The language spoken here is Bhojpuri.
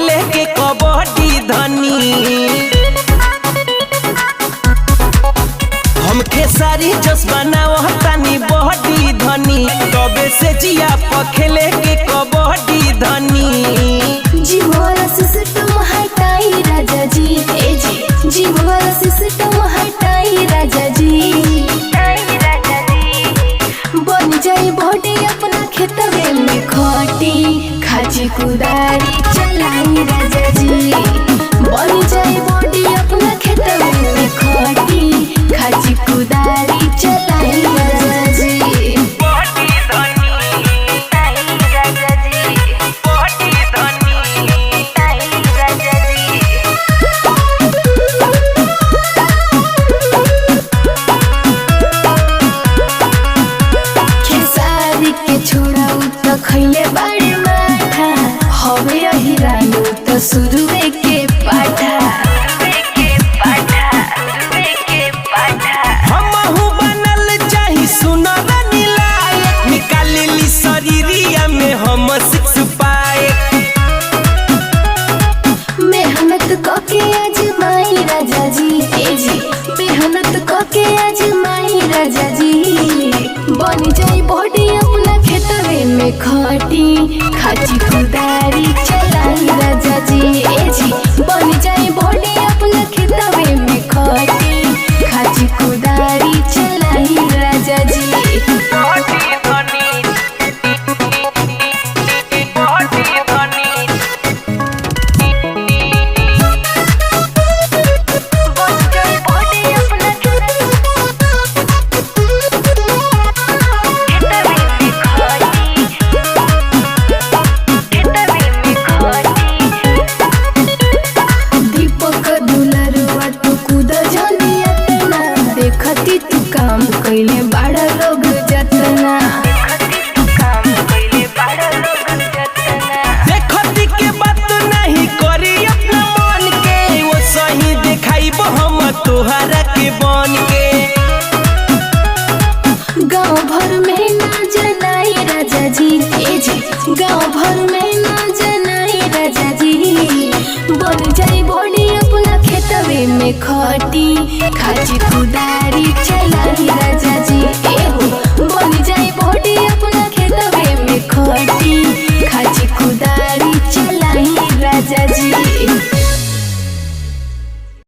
खेले के कबड्डी धनी। हम खेसारी जस बनाओ तानी बॉडी धनी, तबे से जिया पर खेले के कबड्डी धनी। जी मोरा सिस्टम हटाई राजा जी, ए जी मोरा सिस्टम हटाई राजा जी। बन जाई बॉडी अपना खेतवे में खटी, खाची कुदारी चलाई राजा जी। बन जाई बॉडी अपना खेतवे में खटी, खाची कुदारी चलाई राजा जी। खैले बाड़ी माथा हवे अहिरानु त सुरुवे के पाठा। हमहु बनल चाही सुनर नीलायक, निकालेली शरीरिया में हम सिक्स पाए। मेहनत कके आजमाई राजा जी, ए जी मेहनत कके आजमाई राजा जी। बन जाई बॉडी अपना खेतवे में खटी, खाची कुदारी चलाई राजा जी। ए जी बन जाई बॉडी अपना खेतवे में खटी, खाची कुदारी चलाई राजा जी। देखती तू काम कैले बड़ा लोग जतना, देखती के बात नहीं करी अपना मन के, वो सही दिखाइब हम तोहरा के बन के। गाँव भर में ना जनाई राजा जी, ए जी गाँव भर में ना जनाई राजा जी। बन जाई बॉडी अपना खेतवे में खटी, खाची कुदारी चलाई राजा जी।